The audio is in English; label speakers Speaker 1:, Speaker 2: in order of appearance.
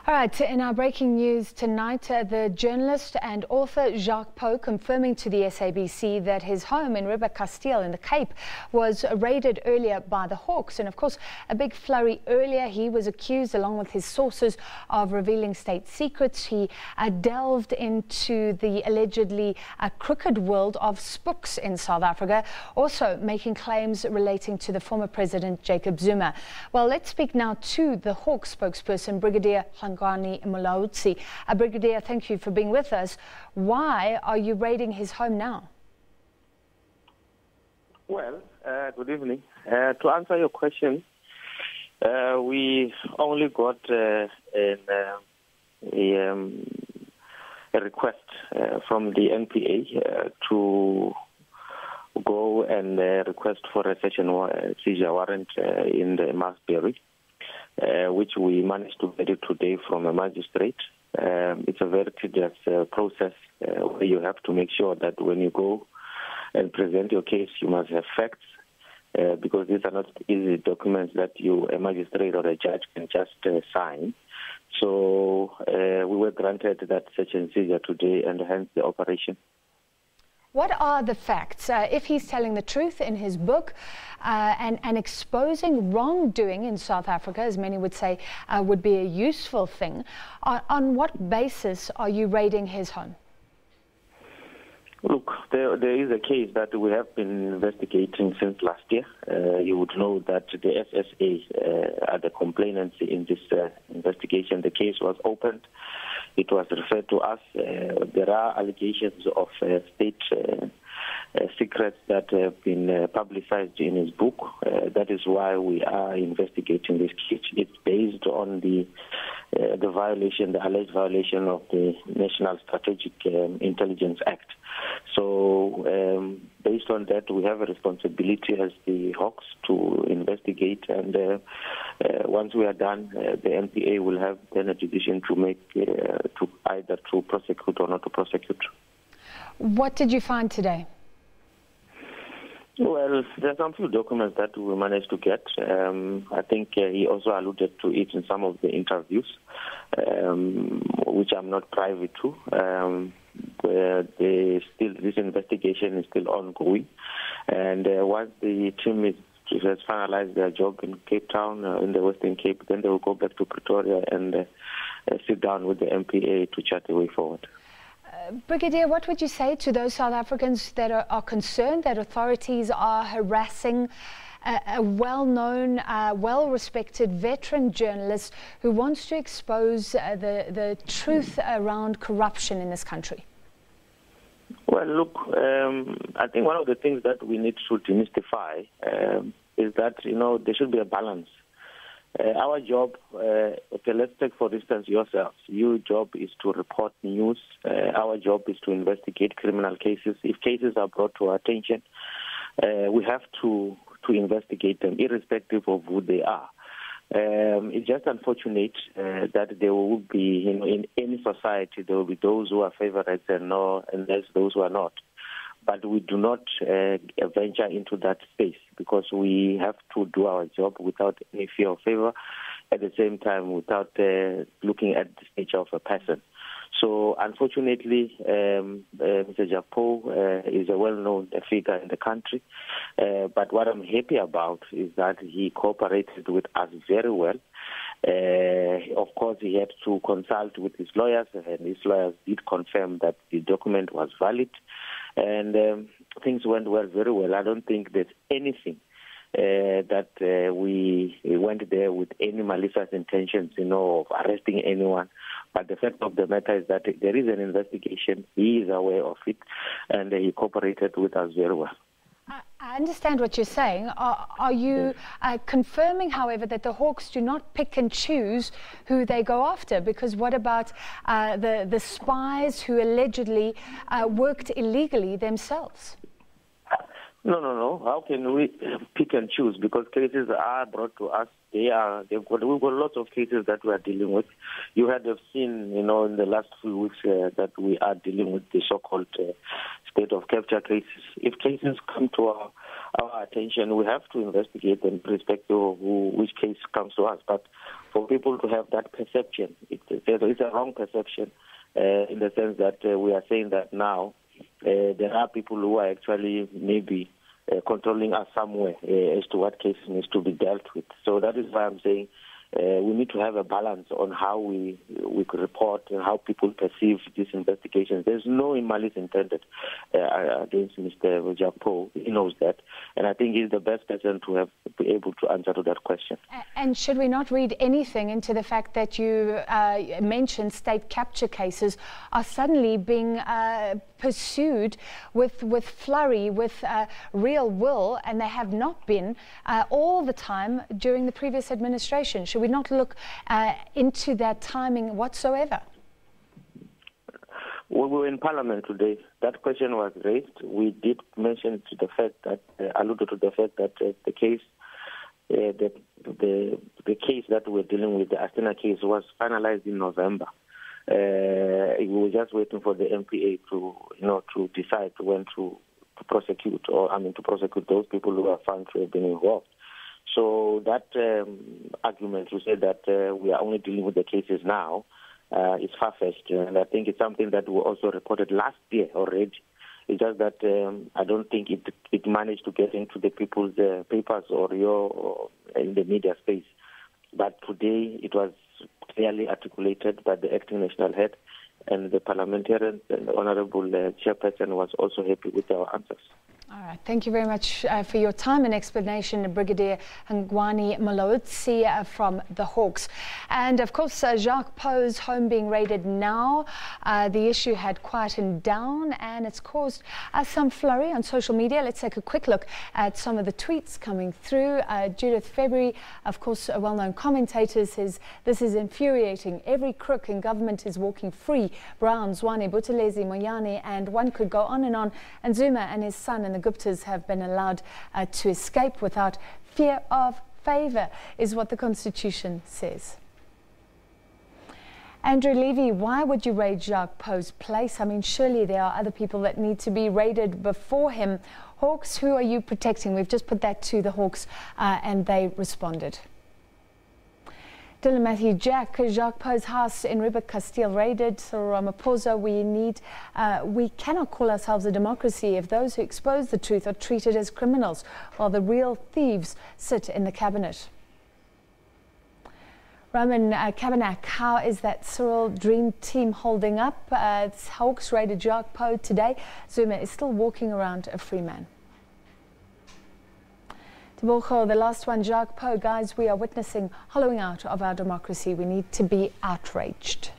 Speaker 1: All right, in our breaking news tonight, the journalist and author Jacques Pauw confirming to the SABC that his home in Riebeeck Kasteel in the Cape was raided earlier by the Hawks. And of course, a big flurry earlier. He was accused, along with his sources, of revealing state secrets. He delved into the allegedly crooked world of spooks in South Africa, also making claims relating to the former President Jacob Zuma. Well, let's speak now to the Hawks spokesperson, Brigadier Molautsi. Brigadier, thank you for being with us. Why are you raiding his home now?
Speaker 2: Well, good evening. To answer your question, we only got a request from the NPA to go and request for a search and seizure warrant in the Masbury, which we managed to get it today from a magistrate. It's a very tedious process where you have to make sure that when you go and present your case, you must have facts, because these are not easy documents that a magistrate or a judge can just sign. So we were granted that search and seizure today, and hence the operation.
Speaker 1: What are the facts? If he's telling the truth in his book and exposing wrongdoing in South Africa, as many would say, would be a useful thing, on what basis are you raiding his home?
Speaker 2: Look, there is a case that we have been investigating since last year. You would know that the SSA are the complainants in this investigation. The case was opened. It was referred to us. There are allegations of state secrets that have been publicized in his book. That is why we are investigating this case. It's based on the violation, the alleged violation of the National Strategic Intelligence Act. So based on that, we have a responsibility as the Hawks to investigate, and once we are done, the NPA will have then a decision to make to either to prosecute or not to prosecute.
Speaker 1: What did you find today?
Speaker 2: Well, there are some few documents that we managed to get. I think he also alluded to it in some of the interviews, which I'm not privy to. This investigation is still ongoing, and once the team has finalized their job in Cape Town, in the Western Cape, then they will go back to Pretoria and sit down with the MPA to chart the way forward.
Speaker 1: Brigadier, what would you say to those South Africans that are concerned that authorities are harassing a well-known, well-respected veteran journalist who wants to expose the truth around corruption in this country?
Speaker 2: Well, look, I think one of the things that we need to demystify is that, there should be a balance. Our job, okay, let's take for instance yourselves. Your job is to report news. Our job is to investigate criminal cases. If cases are brought to our attention, we have to investigate them, irrespective of who they are. It's just unfortunate that there will be, in any society, there will be those who are favorites and there's those who are not. But we do not venture into that space, because we have to do our job without any fear of favor, at the same time without looking at the nature of a person. So unfortunately, Mr. Jacques Pauw is a well-known figure in the country. But what I'm happy about is that he cooperated with us very well. Of course, he had to consult with his lawyers, and his lawyers did confirm that the document was valid. And things went very well. I don't think there's anything that we went there with any malicious intentions, of arresting anyone. But the fact of the matter is that there is an investigation. He is aware of it, and he cooperated with us very well.
Speaker 1: I understand what you're saying. Are you confirming, however, that the Hawks do not pick and choose who they go after? Because what about the spies who allegedly worked illegally themselves?
Speaker 2: No. How can we pick and choose? Because cases are brought to us. We've got lots of cases that we are dealing with. You had seen, in the last few weeks that we are dealing with the so-called state of capture cases. If cases come to our attention, we have to investigate them irrespective of which case comes to us. But for people to have that perception. It's a wrong perception in the sense that we are saying that now there are people who are actually maybe controlling us somewhere as to what case needs to be dealt with. So that is why I'm saying we need to have a balance on how we could report and how people perceive these investigations. There's no malice intended against Mr. Jacques Pauw. He knows that. And I think he's the best person to be able to answer to that question.
Speaker 1: And should we not read anything into the fact that you mentioned state capture cases are suddenly being pursued with flurry, with real will, and they have not been all the time during the previous administration? Should we not look into that timing whatsoever?
Speaker 2: We were in Parliament today. That question was raised. We did mention to the fact that, alluded to the fact that the case, the case that we're dealing with, the Astana case, was finalized in November. We were just waiting for the MPA to decide when to prosecute, to prosecute those people who are found to have been involved. So that argument to say that we are only dealing with the cases now is far-fetched, and I think it's something that we also reported last year already. It's just that I don't think it managed to get into the people's papers or in the media space. But today it was clearly articulated by the acting national head, and the parliamentarian and the honourable chairperson was also happy with our answers.
Speaker 1: All right. Thank you very much for your time and explanation, Brigadier Ngwani Malotsi from the Hawks. And of course, Jacques Pauw's home being raided now. The issue had quietened down and it's caused some flurry on social media. Let's take a quick look at some of the tweets coming through. Judith February, of course, a well-known commentator, says, "This is infuriating. Every crook in government is walking free. Brown, Zwane, Buthelezi, Moyane, and one could go on. And Zuma and his son and the Guptas have been allowed to escape without fear of favour," is what the Constitution says. Andrew Levy, why would you raid Jacques Pauw's place? I mean, surely there are other people that need to be raided before him. Hawks, who are you protecting? We've just put that to the Hawks and they responded. Dylan Matthew, Jacques Pauw's house in Riebeeck Kasteel raided. Cyril Ramaphosa, we cannot call ourselves a democracy if those who expose the truth are treated as criminals, while the real thieves sit in the cabinet. Roman Kabanak, how is that Cyril dream team holding up? Hawks raided Jacques Pauw today. Zuma is still walking around a free man. Tebogo, the last one, Jacques Pauw. Guys, we are witnessing hollowing out of our democracy. We need to be outraged.